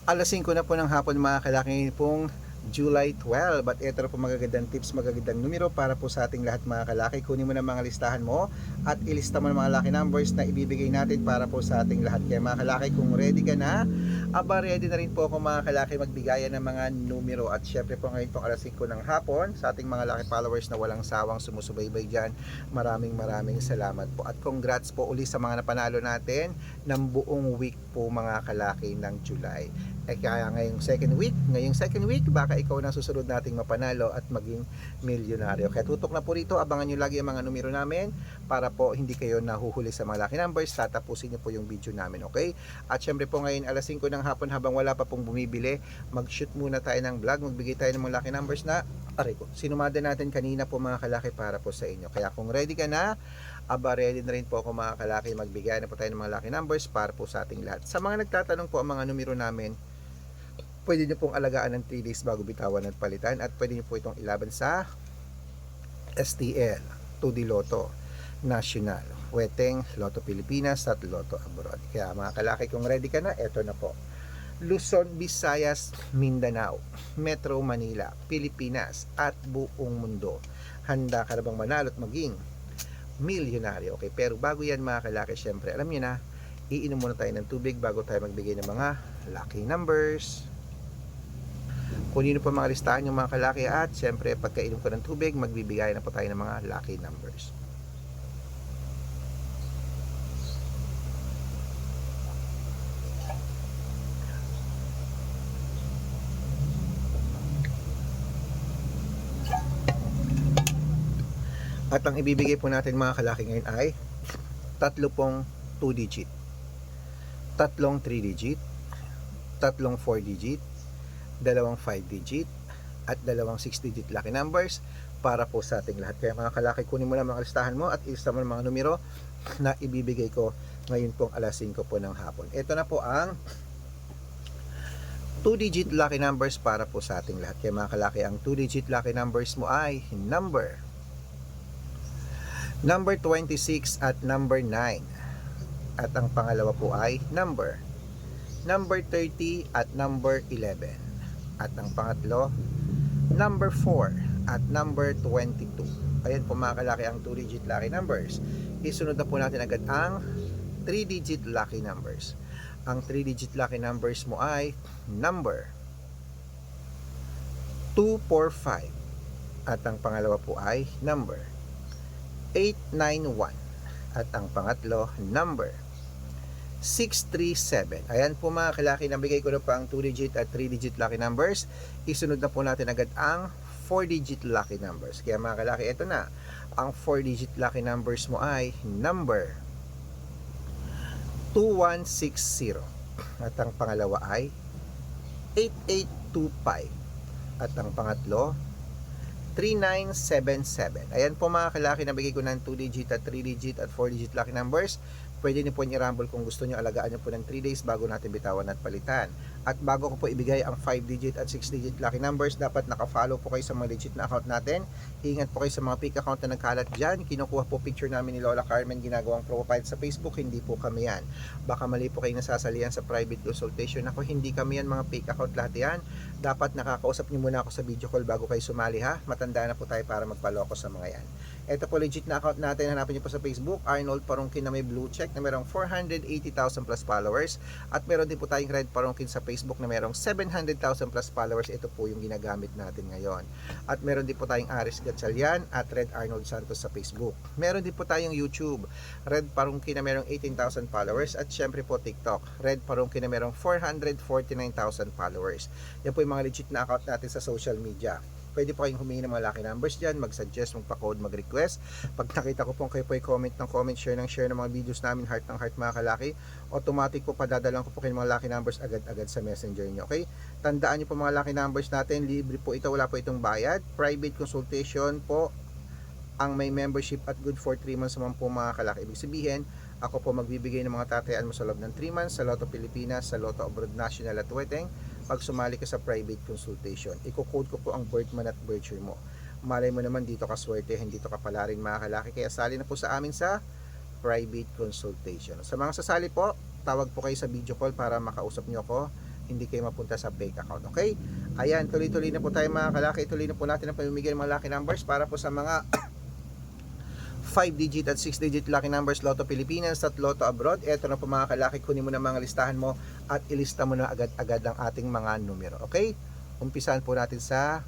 Alas 5 na po ng hapon mga kalaki, pong July 12. At ito na po magagandang tips, magagandang numero para po sa ating lahat mga kalaki. Kunin mo na mga listahan mo at ilista mo ng mga lucky numbers na ibibigay natin para po sa ating lahat. Kaya mga kalaki, kung ready ka na, aba ready na rin po ako mga kalaki magbigayan ng mga numero. At syempre po ngayon po alas 5 ng hapon sa ating mga lucky followers na walang sawang sumusubaybay dyan. Maraming salamat po. At congrats po uli sa mga napanalo natin ng buong week po mga kalaki ng July. Kaya ngayong second week, baka ikaw na susunod nating mapanalo at maging milyonaryo. Kaya tutok na po rito, abangan nyo lagi ang mga numero namin para po hindi kayo nahuhuli sa mga lucky numbers. Tatapusin nyo po yung video namin, okay? At syempre po ngayon alas 5 ng hapon habang wala pa pong bumibili, mag-shoot muna tayo ng vlog, magbigay tayo ng mga lucky numbers na sinumada natin kanina po mga kalaki para po sa inyo. Kaya kung ready ka na, aba ready na rin po ako mga kalaki, magbigay na po tayo ng mga lucky numbers para po sa ating lahat. Sa mga nagtatanong po ang mga numero namin, pwede nyo pong alagaan ng 3 days bago bitawan at palitan, at pwede nyo po itong ilaban sa STL, 2D Lotto National, Weteng, Lotto Pilipinas at Lotto Abroad. Kaya mga kalaki, kung ready ka na, eto na po. Luzon, Visayas, Mindanao, Metro Manila, Pilipinas at buong mundo. Handa ka na bang manalo at maging milyonaryo? Okay, pero bago yan mga kalaki, syempre alam nyo na, iinom muna tayo ng tubig bago tayo magbigay ng mga lucky numbers. Kunin po mga listahan yung mga kalaki, at syempre pagkainom ko ng tubig, magbibigay na po tayo ng mga lucky numbers. At ang ibibigay po natin mga kalaki ngayon ay tatlo pong 2 digit, tatlong 3 digit, tatlong 4 digit, dalawang 5 digit at dalawang 6 digit lucky numbers para po sa ating lahat. Kaya mga kalaki, kunin mo na mga listahan mo at ilista mo ng mga numero na ibibigay ko ngayon pong alas 5 po ng hapon. Ito na po ang 2 digit lucky numbers para po sa ating lahat. Kaya mga kalaki, ang 2 digit lucky numbers mo ay number 26 at number 9. At ang pangalawa po ay number 30 at number 11. At ang pangatlo, number 4 at number 22. Ayan po mga kalaki ang 2 digit lucky numbers. Isunod na po natin agad ang 3 digit lucky numbers. Ang 3 digit lucky numbers mo ay number 245. At ang pangalawa po ay number 891. At ang pangatlo, number 637. Ayan po mga kalaki, nabigay ko na po ang 2 digit at 3 digit lucky numbers. Isunod na po natin agad ang 4 digit lucky numbers. Kaya mga kalaki, ito na. Ang 4 digit lucky numbers mo ay number 2160. At ang pangalawa ay 8825. At ang pangatlo, 3977. Ayan po mga kalaki, nabigay ko ng 2 digit at 3 digit at 4 digit lucky numbers. Pwede niyo po i-rumble kung gusto niyo, alagaan niyo po ng 3 days bago natin bitawan at palitan. At bago ko po ibigay ang 5 digit at 6 digit lucky numbers, dapat naka-follow po kayo sa mga legit na account natin. Ingat po kayo sa mga fake account na nagkalat dyan. Kinukuha po picture namin ni Lola Carmen, ginagawang profile sa Facebook. Hindi po kami yan. Baka mali po kayo nasasalihan sa private consultation. Ako, hindi kami yan, mga fake account lahat yan. Dapat nakakausap niyo muna ako sa video call bago kayo sumali, ha. Matanda na po tayo para magpaloko sa mga yan. Ito po legit na account natin, hanapin niyo po sa Facebook, Arnold Parungkin na may blue check na merong 480,000 plus followers, at meron din po tayong Red Parungkin sa Facebook na merong 700,000 plus followers. Ito po yung ginagamit natin ngayon. At meron din po tayong Aris Gatchalian at Red Arnold Santos sa Facebook. Meron din po tayong YouTube, Red Parungkin na merong 18,000 followers, at syempre po TikTok, Red Parungkin na merong 449,000 followers. Yan po yung mga legit na account natin sa social media. Pwede po kayong humingi ng mga lucky numbers dyan, mag-suggest, magpa-code, mag-request. Pag nakita ko po kayo po i-comment ng comment, share ng mga videos namin, heart ng heart mga kalaki, automatic po padadalan ko po kayo mga lucky numbers agad-agad sa messenger nyo, okay? Tandaan nyo po mga lucky numbers natin, libre po ito, wala po itong bayad. Private consultation po ang may membership at good for 3 months naman po mga kalaki. Ibig sabihin, ako po magbibigay ng mga tatayaan mo sa loob ng 3 months sa Lotto Pilipinas, sa Lotto Abroad National at Weteng. Pag sumali ka sa private consultation, i-code ko po ang birth month at birth year mo. Malay mo naman, dito ka swerte, hindi dito ka pala rin mga kalaki. Kaya sali na po sa amin sa private consultation. Sa mga sasali po, tawag po kayo sa video call para makausap nyo ako hindi kayo mapunta sa fake account. Okay? Ayan, tuloy-tuloy na po tayo mga kalaki. Tuloy na po natin ang pamimigay ng mga lucky numbers para po sa mga 5-digit at 6-digit lucky numbers Lotto Pilipinas at Lotto Abroad. Ito na po mga kalaki, kunin mo na mga listahan mo at ilista mo na agad-agad ang ating mga numero. Okay? Umpisahan po natin sa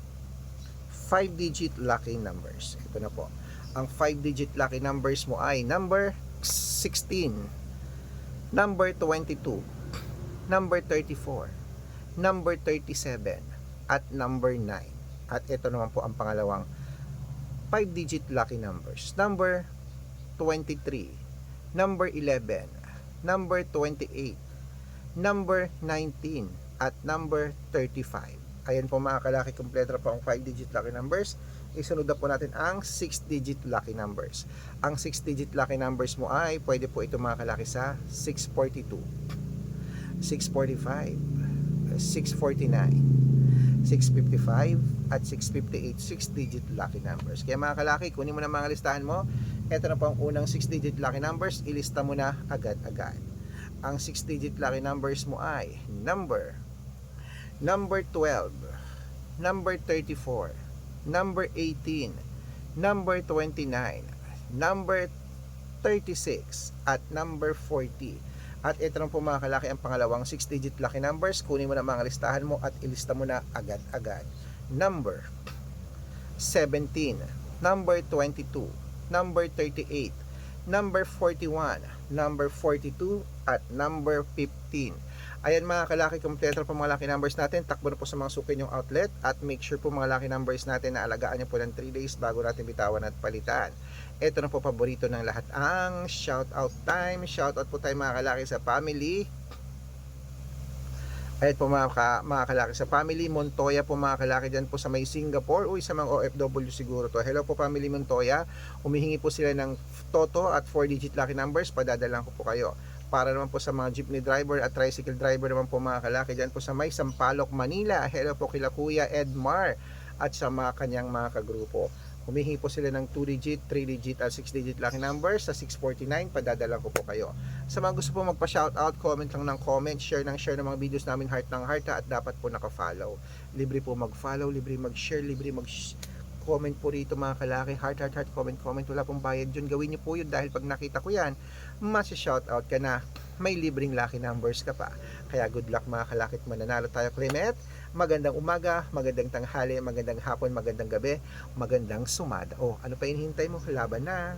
5-digit lucky numbers. Ito na po. Ang 5-digit lucky numbers mo ay number 16, number 22, number 34, number 37, at number 9. At ito naman po ang pangalawang 5-digit lucky numbers. Number 23, number 11, number 28, number 19, at number 35. Ayan po mga kalaki, kompleto po ang 5-digit lucky numbers. Isunod na po natin ang 6-digit lucky numbers. Ang 6-digit lucky numbers mo ay pwede po ito mga kalaki sa 642, 645, 649, 655 at 658, 6-digit lucky numbers. Kaya mga kalaki, kunin mo na mga listahan mo. Ito na po ang unang 6-digit lucky numbers. Ilista mo na agad-agad. Ang 6-digit lucky numbers mo ay number 12, number 34, number 18, number 29, number 36, at number 40. At ito lang po mga kalaki ang pangalawang 6-digit lucky numbers. Kunin mo na mga listahan mo at ilista mo na agad-agad. Number 17, number 22, number 38, number 41, number 42, at number 15. Ayan mga kalaki, kompleto po mga lucky numbers natin. Takbo na po sa mga suki yung outlet at make sure po mga lucky numbers natin na alagaan nyo po ng 3 days bago natin bitawan at palitan. Ito na po paborito ng lahat, ang shoutout time. Shoutout po tayo mga kalaki sa family. Ayan po mga kalaki sa family Montoya po mga kalaki dyan po sa may Singapore. Uy, sa mga OFW siguro to. Hello po family Montoya. Humihingi po sila ng Toto at 4-digit lucky numbers. Padadalan ko po kayo. Para naman po sa mga jeepney driver at tricycle driver naman po mga kalaki dyan po sa may Sampaloc, Manila. Hello po kila Kuya Edmar at sa mga kanyang mga kagrupo. Humihingi po sila ng 2-digit, 3-digit at 6-digit lucky numbers sa 649. Padadalan ko po kayo. Sa mga gusto po magpa-shoutout, comment lang ng comment, share ng mga videos namin, heart ng heart, at dapat po naka-follow. Libre po mag-follow, libre mag-share, libre comment po rito mga kalaki. Heart, comment. Wala pong bayad yun. Gawin nyo po yun dahil pag nakita ko yan, masi-shoutout ka na. May libreng lucky numbers ka pa. Kaya good luck mga kalakit, mananalo tayo. Clement, magandang umaga, magandang tanghali, magandang hapon, magandang gabi, magandang sumada. Oh, ano pa hinihintay mo? Laban na!